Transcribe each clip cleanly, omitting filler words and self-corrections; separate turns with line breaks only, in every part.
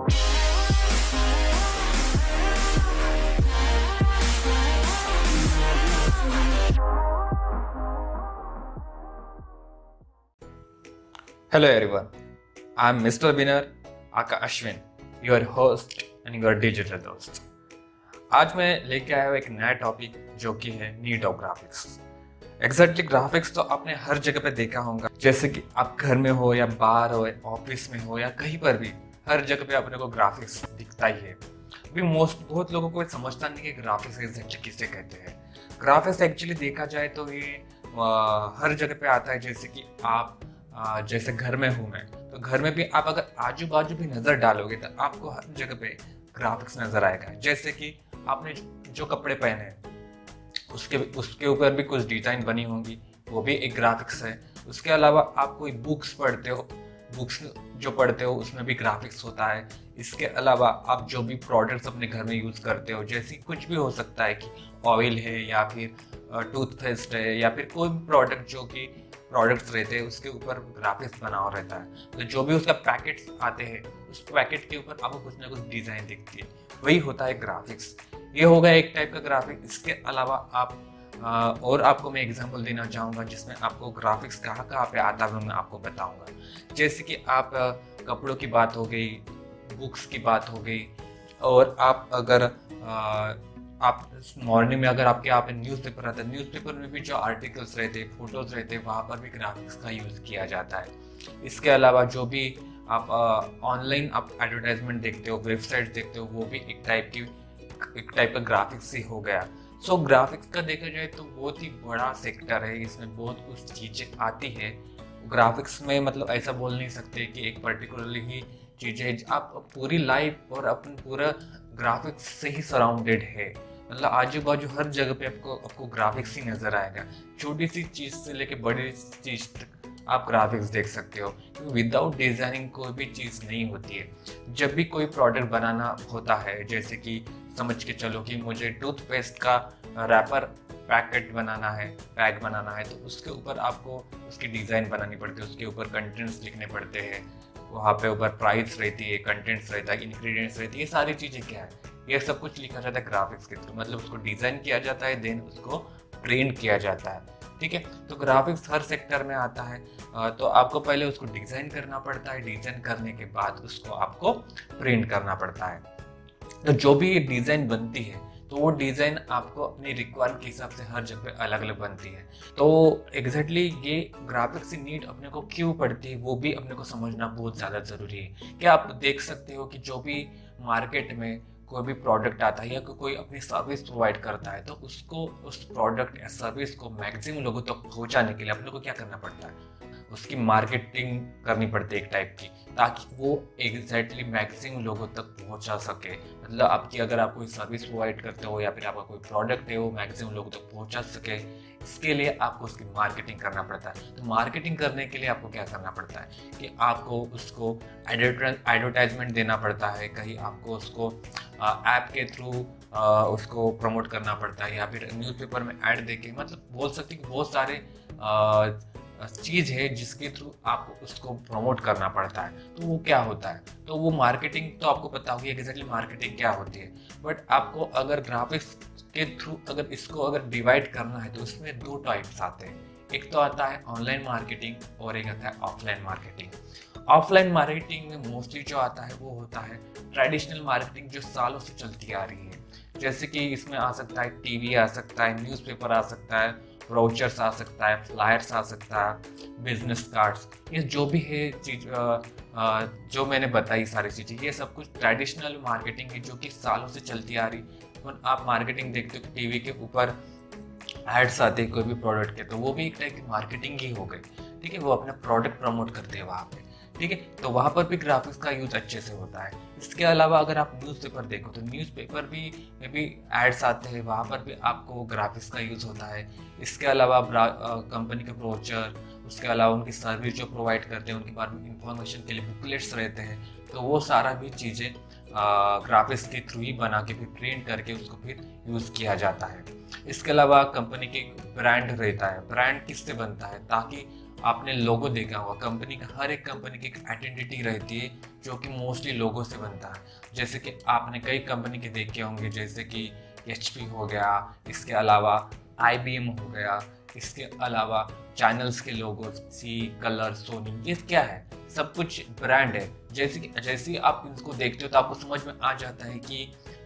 Hello everyone, I'm Mr. Binner Aka Ashwin, your host and your digital दोस्त। आज मैं लेके आया हूँ एक नया टॉपिक जो कि है need of graphics. Exactly graphics तो आपने हर जगह पे देखा होगा, जैसे कि आप घर में हो या बाहर हो, ऑफिस में हो या कहीं पर भी, हर जगह पे अपने को ग्राफिक्स दिखता ही है। अभी बहुत लोगों को समझता नहीं कि ग्राफिक्स एग्जैक्टली किसे कहते हैं। ग्राफिक्स एक्चुअली देखा जाए तो ये हर जगह पे आता है। जैसे कि आप जैसे घर में हूँ मैं, तो घर में भी आप अगर आजू बाजू भी नजर डालोगे तो आपको हर जगह पे ग्राफिक्स नजर आएगा। जैसे कि आपने जो कपड़े पहने हैं उसके ऊपर भी कुछ डिजाइन बनी होंगी, वो भी एक ग्राफिक्स है। उसके अलावा आप कोई बुक्स जो पढ़ते हो उसमें भी ग्राफिक्स होता है। इसके अलावा आप जो भी प्रोडक्ट्स अपने घर में यूज करते हो, जैसे कुछ भी हो सकता है कि ऑयल है या फिर टूथपेस्ट है या फिर कोई भी प्रोडक्ट जो कि प्रोडक्ट्स रहते हैं उसके ऊपर ग्राफिक्स बना हुआ रहता है। तो जो भी उसका पैकेट्स आते हैं उस पैकेट के ऊपर आपको कुछ ना कुछ डिजाइन दिखती है, वही होता है ग्राफिक्स। ये होगा एक टाइप का ग्राफिक। इसके अलावा आप और आपको मैं एग्जांपल देना चाहूँगा जिसमें आपको ग्राफिक्स कहाँ कहाँ पे आता है मैं आपको बताऊँगा। जैसे कि आप कपड़ों की बात हो गई, बुक्स की बात हो गई, और आप अगर आप मॉर्निंग में अगर आपके यहाँ पे न्यूज़पेपर आता है, न्यूज़पेपर में भी जो आर्टिकल्स रहते हैं, फोटोज रहते हैं, वहाँ पर भी ग्राफिक्स का यूज़ किया जाता है। इसके अलावा जो भी आप ऑनलाइन आप एडवर्टाइजमेंट देखते हो, वेबसाइट देखते हो, वो भी एक टाइप का ग्राफिक्स ही हो गया। सो ग्राफिक्स का देखा जाए तो बहुत ही बड़ा सेक्टर है, इसमें बहुत कुछ चीज़ें आती है ग्राफिक्स में। मतलब ऐसा बोल नहीं सकते कि एक पर्टिकुलरली ही चीज़ें, आप पूरी लाइफ और अपन पूरा ग्राफिक्स से ही सराउंडेड है। मतलब आजू बाजू हर जगह पे आपको ग्राफिक्स ही नजर आएगा। छोटी सी चीज से लेके बड़ी चीज तक आप ग्राफिक्स देख सकते हो, क्योंकि विदाउट डिजाइनिंग कोई भी चीज नहीं होती है। जब भी कोई प्रोडक्ट बनाना होता है, जैसे कि समझ के चलो कि मुझे टूथपेस्ट का रैपर पैक बनाना है, तो उसके ऊपर आपको उसकी डिजाइन बनानी पड़ती है, उसके ऊपर कंटेंट्स लिखने पड़ते हैं, वहाँ पे ऊपर प्राइस रहती है, कंटेंट्स रहता है, इंग्रेडिएंट्स रहती है। ये सारी चीज़ें क्या है, ये सब कुछ लिखा जाता है ग्राफिक्स के थ्रू। मतलब उसको डिज़ाइन किया जाता है, देन उसको प्रिंट किया जाता है। ठीक है, तो ग्राफिक्स हर सेक्टर में आता है। तो आपको पहले उसको डिज़ाइन करना पड़ता है, डिज़ाइन करने के बाद उसको आपको प्रिंट करना पड़ता है। तो जो भी डिज़ाइन बनती है तो वो डिज़ाइन आपको अपनी रिक्वायरमेंट के हिसाब से हर जगह पे अलग अलग बनती है। तो एग्जैक्टली ये ग्राफिक्स की नीड अपने को क्यों पड़ती है वो भी अपने को समझना बहुत ज़्यादा ज़रूरी है। क्या आप देख सकते हो कि जो भी मार्केट में कोई भी प्रोडक्ट आता है या कोई अपनी सर्विस प्रोवाइड करता है, तो उसको उस प्रोडक्ट या सर्विस को मैक्सिमम लोगों तक पहुंचाने के लिए अपने को क्या करना पड़ता है, उसकी मार्केटिंग करनी पड़ती है एक टाइप की, ताकि वो एग्जैक्टली मैक्सिमम लोगों तक पहुंचा सके। मतलब आपकी अगर आप कोई सर्विस प्रोवाइड करते हो या फिर आपका कोई प्रोडक्ट है वो मैक्सिमम लोगों तक पहुंचा सके, इसके लिए आपको उसकी मार्केटिंग करना पड़ता है। तो मार्केटिंग करने के लिए आपको क्या करना पड़ता है कि आपको उसको एडवर्टाइजमेंट देना पड़ता है, कहीं आपको उसको ऐप के थ्रू उसको प्रमोट करना पड़ता है, या फिर न्यूज़पेपर में ऐड देके, मतलब बोल सकते हैं कि बहुत सारे चीज़ है जिसके थ्रू आपको उसको प्रमोट करना पड़ता है। तो वो क्या होता है, तो वो मार्केटिंग तो आपको पता होगी एग्जैक्टली मार्केटिंग क्या होती है। बट आपको अगर ग्राफिक्स के थ्रू अगर इसको अगर डिवाइड करना है तो इसमें दो टाइप्स आते हैं। एक तो आता है ऑनलाइन मार्केटिंग और एक आता है ऑफलाइन मार्केटिंग। ऑफलाइन मार्केटिंग में मोस्टली जो आता है वो होता है ट्रेडिशनल मार्केटिंग, जो सालों से चलती आ रही है। जैसे कि इसमें आ सकता है टीवी, आ सकता है न्यूज़पेपर, आ सकता है ब्राउचर्स, आ सकता है फ्लायर्स, आ सकता है बिजनेस कार्ड्स। ये जो भी है चीज जो मैंने बताई सारी चीज़ें, ये सब कुछ ट्रेडिशनल मार्केटिंग है जो कि सालों से चलती आ रही। आप मार्केटिंग देखते हो टीवी के ऊपर एड्स आते हैं कोई भी प्रोडक्ट के, तो वो भी एक टाइप की मार्केटिंग ही हो गई। ठीक है, वो अपना प्रोडक्ट प्रमोट करते हैं वहाँ पे। ठीक है, तो वहाँ पर भी ग्राफिक्स का यूज अच्छे से होता है। इसके अलावा अगर आप न्यूज़पेपर देखो तो न्यूज़पेपर भी में भी एड्स आते हैं, वहाँ पर भी आपको ग्राफिक्स का यूज होता है। इसके अलावा कंपनी के ब्रोचर, उसके अलावा उनकी सर्विस जो प्रोवाइड करते हैं, उनके बारे में इंफॉर्मेशन के लिए बुकलेट्स रहते हैं, तो वो सारा भी चीज़ें ग्राफिक्स के थ्रू ही बना के फिर प्रिंट करके उसको फिर यूज़ किया जाता है। इसके अलावा कंपनी की ब्रांड रहता है, ब्रांड किससे बनता है, ताकि आपने लोगो देखा होगा, कंपनी का हर एक कंपनी की एक आइडेंटिटी रहती है जो कि मोस्टली लोगो से बनता है। जैसे कि आपने कई कंपनी के देखे होंगे, जैसे कि HP हो गया, इसके अलावा IBM हो गया, इसके अलावा चैनल्स के लोगो, सी, कलर, सोनी, ये क्या है, सब कुछ ब्रांड है। जैसे ही आप इसको देखते हो तो आपको समझ में आ जाता है कि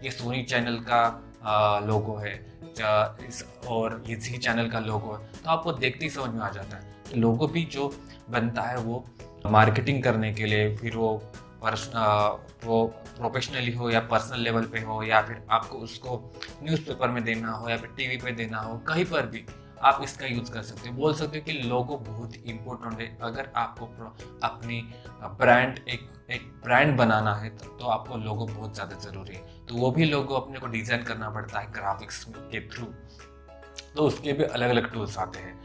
ये सोनी चैनल का लोगो है और ये जी चैनल का लोगो है, तो आपको देखते ही समझ में आ जाता है कि लोगो भी जो बनता है वो मार्केटिंग करने के लिए, फिर वो प्रोफेशनली हो या पर्सनल लेवल पे हो, या फिर आपको उसको न्यूज़पेपर में देना हो या फिर टीवी पे देना हो, कहीं पर भी आप इसका यूज़ कर सकते हो। बोल सकते हो कि लोगो बहुत इम्पोर्टेंट है। अगर आपको अपनी ब्रांड एक ब्रांड बनाना है तो आपको लोगो बहुत ज़्यादा ज़रूरी है। तो वो भी लोगो अपने को डिज़ाइन करना पड़ता है ग्राफिक्स के थ्रू, तो उसके भी अलग अलग टूल्स आते हैं।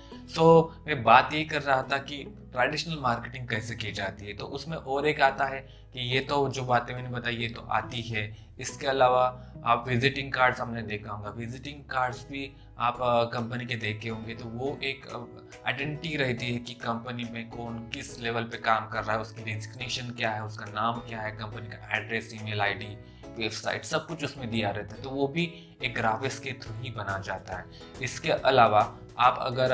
मैं बात यही कर रहा था कि ट्रेडिशनल मार्केटिंग कैसे की जाती है, तो उसमें और एक आता है कि ये तो जो बातें मैंने बताई ये तो आती है। इसके अलावा आप विजिटिंग कार्ड्स हमने देखा होगा, विजिटिंग कार्ड्स भी आप कंपनी के देखे होंगे, तो वो एक आइडेंटिटी रहती है कि कंपनी में कौन किस लेवल पे काम कर रहा है, उसकी डेजिग्नेशन क्या है, उसका नाम क्या है, कंपनी का एड्रेस, ईमेल आईडी, वेबसाइट, सब कुछ उसमें दिया रहता है। तो वो भी एक ग्राफिक्स के थ्रू ही बना जाता है। इसके अलावा आप अगर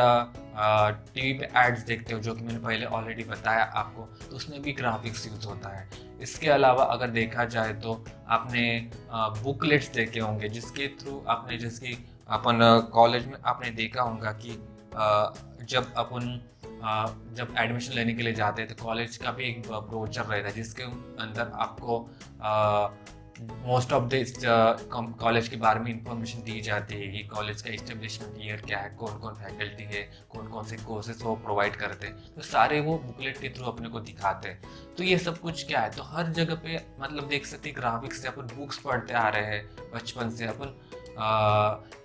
टीवी पे एड्स देखते हो, जो कि मैंने पहले ऑलरेडी बताया आपको, तो उसमें भी ग्राफिक्स यूज होता है। इसके अलावा अगर देखा जाए तो आपने बुकलेट्स देखे होंगे, जिसके थ्रू आपने, जैसे अपन कॉलेज में आपने देखा होगा कि जब एडमिशन लेने के लिए जाते हैं तो कॉलेज का भी एक ब्रोचर रहता है, जिसके अंदर आपको मोस्ट ऑफ द कॉलेज के बारे में इंफॉर्मेशन दी जाती है कि कॉलेज का एस्टेब्लिशमेंट ईयर क्या है, कौन कौन फैकल्टी है, कौन कौन से कोर्सेज वो प्रोवाइड करते हैं, तो सारे वो बुकलेट के थ्रू अपने को दिखाते हैं। तो ये सब कुछ क्या है, तो हर जगह पे मतलब देख सकते हैं ग्राफिक्स से अपन बुक्स पढ़ते आ रहे हैं बचपन से अपन,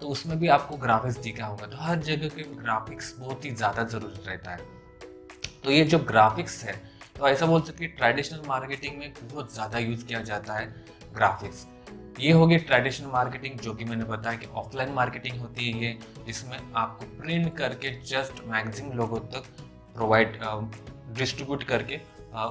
तो उसमें भी आपको ग्राफिक्स दिखा होगा। तो हर जगह के ग्राफिक्स बहुत ही ज़्यादा ज़रूरी रहता है। तो ये जो ग्राफिक्स है, तो ऐसा बोल सकते हैं ट्रेडिशनल मार्केटिंग में बहुत ज़्यादा यूज़ किया जाता है ग्राफिक्स। ये हो गई ट्रेडिशनल मार्केटिंग, जो कि मैंने बताया कि ऑफलाइन मार्केटिंग होती है ये, जिसमें आपको प्रिंट करके जस्ट मैक्सिमम लोगों तक प्रोवाइड डिस्ट्रीब्यूट करके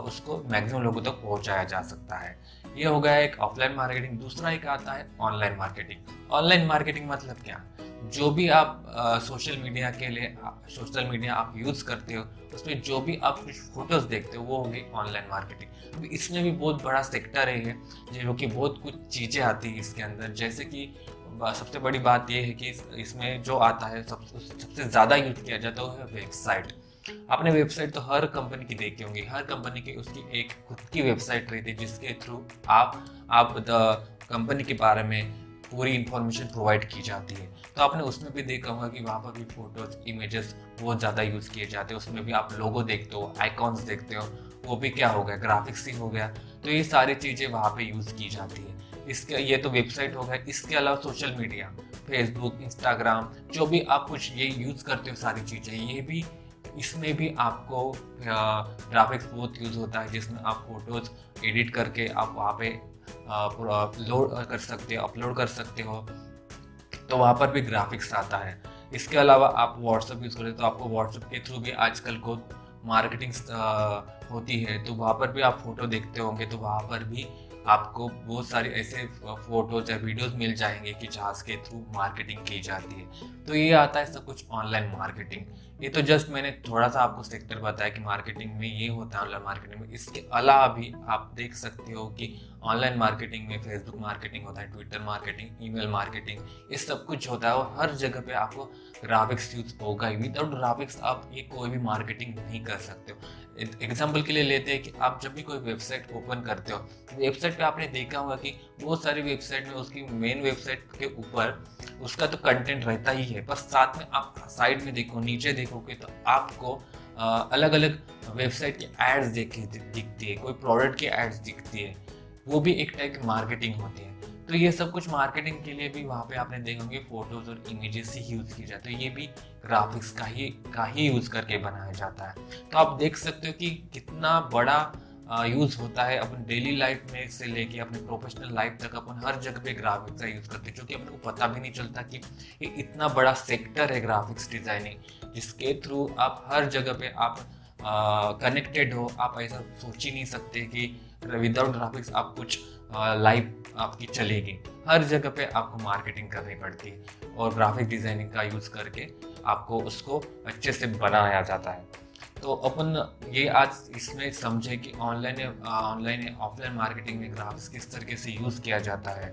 उसको मैक्सिमम लोगों तक पहुंचाया जा सकता है। ये हो गया एक ऑफलाइन मार्केटिंग। दूसरा एक आता है ऑनलाइन मार्केटिंग। ऑनलाइन मार्केटिंग मतलब क्या, जो भी आप सोशल मीडिया आप यूज़ करते हो, उसमें जो भी आप कुछ फोटोज देखते हो, वो होगी ऑनलाइन मार्केटिंग। अभी इसमें भी बहुत बड़ा सेक्टर है जो कि बहुत कुछ चीज़ें आती है इसके अंदर। जैसे कि सबसे बड़ी बात यह है कि इसमें जो आता है सबसे ज़्यादा यूज किया जाता है वो है वेबसाइट। आपने वेबसाइट तो हर कंपनी की देखी होंगी, हर कंपनी की उसकी एक खुद की वेबसाइट रहती है, जिसके थ्रू आप कंपनी के बारे में पूरी इंफॉर्मेशन प्रोवाइड की जाती है। तो आपने उसमें भी देखा होगा कि वहाँ पर भी फोटोज, इमेजेस बहुत ज़्यादा यूज़ किए जाते हैं। उसमें भी आप लोगो देखते हो, आइकॉन्स देखते हो, वो भी क्या हो गया, ग्राफिक्स ही हो गया। तो ये सारी चीज़ें वहाँ पे यूज़ की जाती है। ये तो वेबसाइट हो गया। इसके अलावा सोशल मीडिया, फेसबुक, इंस्टाग्राम, जो भी आप कुछ ये यूज़ करते हो सारी चीज़ें, ये भी इसमें भी आपको ग्राफिक्स बहुत यूज़ होता है, जिसमें आप फोटोज़ एडिट करके आप वहाँ पे लोड कर सकते हो, अपलोड कर सकते हो, तो वहाँ पर भी ग्राफिक्स आता है। इसके अलावा आप व्हाट्सएप यूज़ करें तो आपको व्हाट्सएप के थ्रू भी आजकल को मार्केटिंग होती है, तो वहाँ पर भी आप फोटो देखते होंगे, तो वहाँ पर भी आपको बहुत सारे ऐसे फोटोज या वीडियोस मिल जाएंगे कि जहाँ के थ्रू मार्केटिंग की जाती है। तो ये आता है सब कुछ ऑनलाइन मार्केटिंग। ये तो जस्ट मैंने थोड़ा सा आपको सेक्टर बताया कि मार्केटिंग में ये होता है ऑनलाइन मार्केटिंग में। इसके अलावा भी आप देख सकते हो कि ऑनलाइन मार्केटिंग में फेसबुक मार्केटिंग होता है, ट्विटर मार्केटिंग, ईमेल मार्केटिंग, ये सब कुछ होता है। और हर जगह पे आपको ग्राफिक्स यूज होगा ही। विदाउट ग्राफिक्स आप ये कोई भी मार्केटिंग नहीं कर सकते हो। एग्जाम्पल के लिए लेते हैं कि आप जब भी कोई वेबसाइट ओपन करते हो, वेबसाइट पे आपने देखा होगा कि बहुत सारी वेबसाइट में उसकी मेन वेबसाइट के ऊपर उसका तो कंटेंट रहता ही है, पर साथ में आप साइड में देखो, नीचे देखोगे तो आपको अलग अलग वेबसाइट की एड्स दिखती है, कोई प्रोडक्ट की एड्स दिखती है। वो भी एक टाइप की मार्केटिंग होती है। तो ये सब कुछ मार्केटिंग के लिए भी वहाँ पे आपने देखेंगे फोटोज और इमेजेस ही यूज़ की जाती है। ये भी ग्राफिक्स का ही यूज़ करके बनाया जाता है। तो आप देख सकते हो कि कितना बड़ा यूज़ होता है अपन डेली लाइफ में से लेके अपने प्रोफेशनल लाइफ तक। अपन हर जगह पे ग्राफिक्स का यूज़ करते हैं, जो कि अपने को पता भी नहीं चलता कि ये इतना बड़ा सेक्टर है ग्राफिक्स डिज़ाइनिंग, जिसके थ्रू आप हर जगह पे आप कनेक्टेड हो। आप ऐसा सोच ही नहीं सकते कि विदाउट ग्राफिक्स आप कुछ लाइफ आपकी चलेगी। हर जगह पे आपको मार्केटिंग करनी पड़ती है और ग्राफिक डिज़ाइनिंग का यूज़ करके आपको उसको अच्छे से बनाया जाता है। तो अपन ये आज इसमें समझे कि ऑनलाइन ऑफलाइन मार्केटिंग में ग्राफिक्स किस तरीके से यूज़ किया जाता है।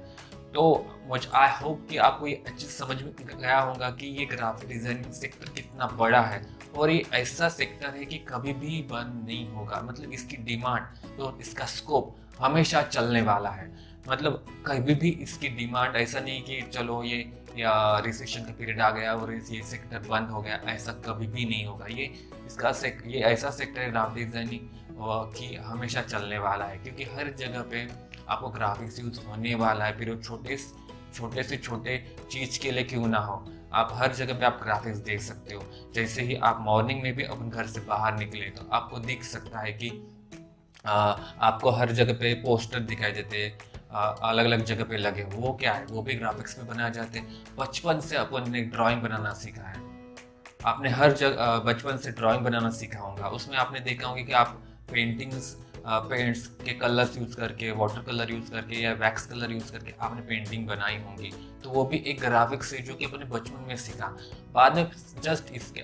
तो मुझे आई होप कि आपको ये अच्छे समझ में गया होगा कि ये ग्राफिक डिज़ाइनिंग सेक्टर कितना बड़ा है और ये ऐसा सेक्टर है कि कभी भी बंद नहीं होगा। मतलब इसकी डिमांड तो इसका स्कोप हमेशा चलने वाला है। मतलब कभी भी इसकी डिमांड ऐसा नहीं कि चलो ये या रिसेशन का पीरियड आ गया और ये सेक्टर बंद हो गया, ऐसा कभी भी नहीं होगा। ये ऐसा सेक्टर है ग्राफिक डिज़ाइनिंग कि हमेशा चलने वाला है, क्योंकि हर जगह पे आपको ग्राफिक्स यूज़ होने वाला है। फिर वो छोटे से छोटे चीज़ के लिए क्यों ना हो, आप हर जगह पे आप ग्राफिक्स देख सकते हो। जैसे ही आप मॉर्निंग में भी अपन घर से बाहर निकले तो आपको दिख सकता है कि आपको हर जगह पे पोस्टर दिखाई देते हैं, अलग अलग जगह पे लगे। वो क्या है, वो भी ग्राफिक्स में बनाए जाते हैं। बचपन से अपन ने ड्राइंग बनाना सीखा है, आपने हर जगह बचपन से ड्राइंग बनाना सीखा होगा। उसमें आपने देखा होगा कि आप पेंट्स के कलर्स यूज़ करके, वाटर कलर यूज़ करके या वैक्स कलर यूज़ करके आपने पेंटिंग बनाई होंगी। तो वो भी एक ग्राफिक्स है जो कि अपने बचपन में सीखा। बाद में जस्ट इसके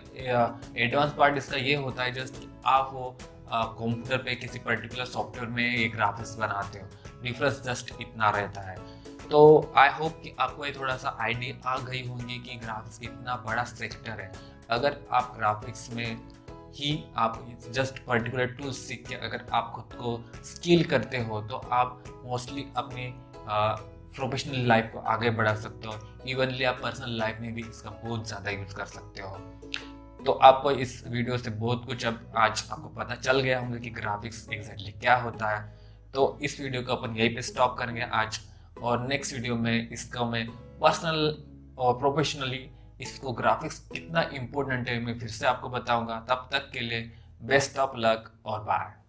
एडवांस पार्ट इसका ये होता है, जस्ट आप वो कंप्यूटर पे किसी पर्टिकुलर सॉफ्टवेयर में ये ग्राफिक्स बनाते हो। डिफरेंस जस्ट इतना रहता है। तो आई होप कि आपको ये थोड़ा सा आइडिया आ गई होंगी कि ग्राफिक्स कितना बड़ा सेक्टर है। अगर आप ग्राफिक्स में ही आप जस्ट पर्टिकुलर टूल्स सीख के अगर आप खुद को स्किल करते हो तो आप मोस्टली अपनी प्रोफेशनल लाइफ को आगे बढ़ा सकते हो। इवनली आप पर्सनल लाइफ में भी इसका बहुत ज़्यादा यूज़ कर सकते हो। तो आपको इस वीडियो से बहुत कुछ अब आज आपको पता चल गया होगा कि ग्राफिक्स एग्जैक्टली क्या होता है। तो इस वीडियो को अपन यहीं पे स्टॉप करेंगे आज, और नेक्स्ट वीडियो में इसका मैं पर्सनल और प्रोफेशनली इसको ग्राफिक्स कितना इम्पोर्टेंट है मैं फिर से आपको बताऊंगा। तब तक के लिए बेस्ट ऑफ लक और बाय।